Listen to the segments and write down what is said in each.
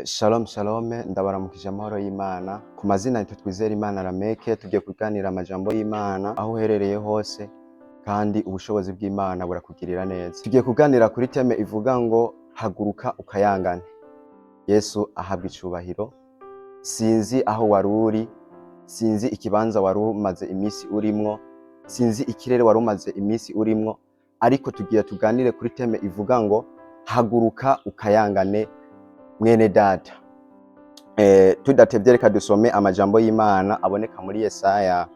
Shalom shalom, ndabaramukije amahoro y'Imana. Ku mazina nitwa Twizeyimana Lameke, tugiye kuganira amajambo y'Imana aho uherereye hose, kandi ubushobozi bw'Imana burakugirira neza. Tugiye kuganira kuri teme ivuga ngo haguruka ukayangane. Yesu ahabwa icubahiro. Sinzi aho waruri, sinzi ikibanza warumaze imisi urimwo, sinzi ikirere warumaze imisi urimwo, ariko tugiye tuganire kuri teme ivuga ngo haguruka ukayangane mwene data. Tudatevye reka dusome amajambo y'Imana aboneka muri Yesaya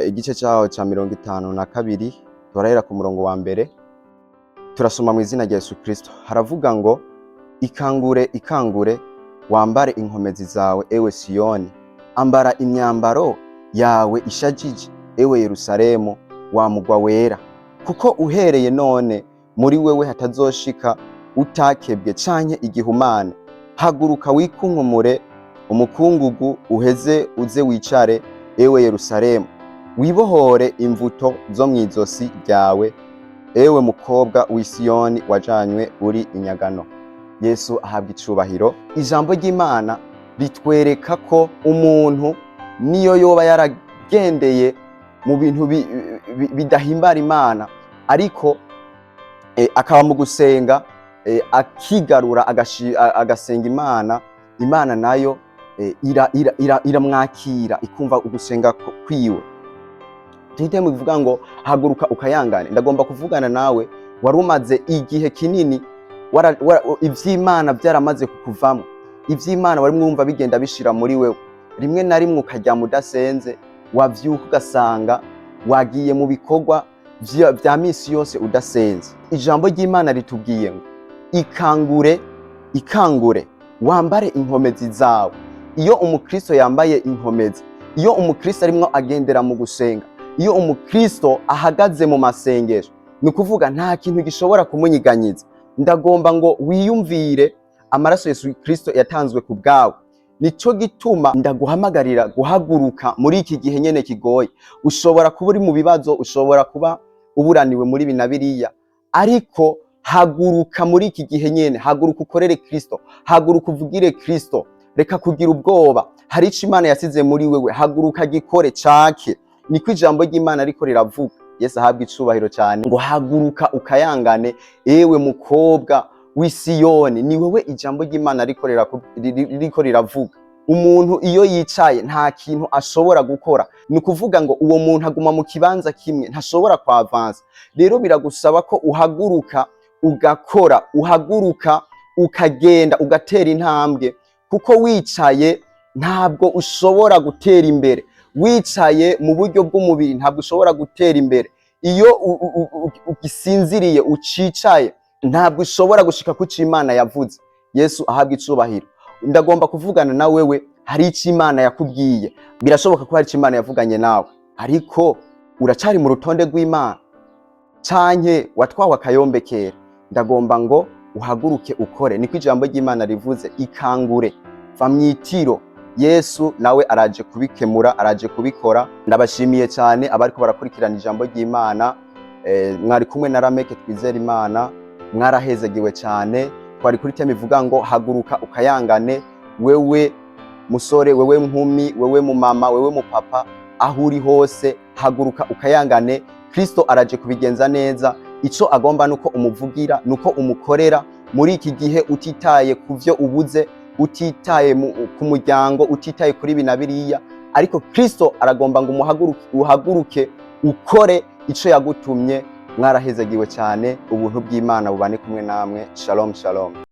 igice cyaho ca 52, turahera ku murongo wa mbere. Turasoma mu izina rya Yesu Kristo. Haravuga ngo ikangure ikangure, wambare inkomezi zawe ewe Siyoni, ambara imyambaro yawe ishajije ewe Yerusalemu, wa mugwa wera, kuko uhereye none muri wewe hatazoshika utakebwe canke igihumane. Haguruka wikunkumure umukungugu, uheze uze wicare ewe Yerusalemu, wibohore imvuto zo mw'izosi ryawe ewe mukobwa w'i Siyoni wajanywe uri inyagano. Yesu ahabwa icubahiro. Ijambo ry'Imana ritwereka ko umuntu niyo yoba yaragendeye mu bintu bidahimbara Imana, ariko akaba mu gusenga akigarura agasenga Imana, Imana nayo iramwakira ikumva ugusenga kwiwe. Tuhite mu bivuga ngo haguruka ukayangane. Ndagomba kuvugana nawe warumaze igihe kinini ivy'Imana vyaramaze kukuvamo, ivy'Imana wari mwumva bigenda bishira muri wewe, rimwe na rimwe ukaryama udasenze, wavyuka ugasanga wagiye mu bikorwa vya misi yose udasenze. Ijambo ry'Imana ritubwiye ngo ikangure ikangure, wambare inkomezi zawe. Iyo umukristo yambaye inkomezi, iyo umukristo arimwo agendera mu gusenga, iyo umukristo ahagaze mu masengesho, ni kuvuga nta kintu gishobora kumunyiganyiza. Ndagomba ngo wiyumvire amaraso Yesu Kristo yatanzwe ku bwawe. Nico gituma ndaguhamagarira guhaguruka muri iki gihe nyene kigoye. Ushobora kuba uri mu bibazo, ushobora kuba uburaniwe muri binabiriya, ariko haguruka muri iki gihe nyene. Haguruka ukorere Kristo, haguruka uvugire Kristo, reka kugira ubwoba. Hari ico Imana yasize muri wewe, haguruka gikore cake. Niko ijambo ry'Imana ariko riravuga. Yesu ahabwa icubahiro cyane ngo haguruka ukayangane ewe mukobwa w'i Siyoni. Ni wewe ijambo ry'Imana ariko riravuga. Umuntu iyo yicaye nta kintu ashobora gukora, ni kuvuga ngo uwo muntu aguma mu kibanza kimwe, ntashobora kwavansa. Rero biragusaba ko uhaguruka ugakora, uhaguruka ukagenda ugatera intambwe, kuko wicaye ntabwo ushobora gutera imbere. Wicaye mu buryo bw'umubiri ntabwo ushobora gutera imbere. Iyo ugisinziriye ucicaye ntabwo ushobora gushika ku cyo Imana yavuze. Yesu ahabwa icubahiro. Ndagomba kuvugana na wewe, hari ico Imana yakubwiye. Birashoboka ko hari ico Imana yavuganye nawe, ariko uracari mu rutonde rw'Imana canke watwawe akayombekera. Ndagomba ngo uhaguruke ukore. Niko ijambo ry'Imana rivuze, ikangure, va mwitiro. Yesu nawe araje kubikemura, araje kubikora. Ndabashimiye cyane abariko barakurikirana ijambo ry'Imana. Mwari kumwe na Lameke Twizeyimana, mwarahezagiwe cyane. Twari kuri teme ivuga ngo haguruka ukayangane. Wewe musore, wewe nkumi, wewe mumama, wewe mupapa, aho uri hose haguruka ukayangane. Kristo araje kubigenza neza. Ico agomba nuko umuvugira, nuko umukorera muri iki gihe, utitaye kuvyo ubuze, utitaye ku muryango, utitaye kuri binabiriya, ariko Kristo aragomba ngo uhaguruke ukore ico yagutumye. Mwarahezagiwe cyane. Ubuntu bw'Imana bubane kumwe namwe. Shalom shalom.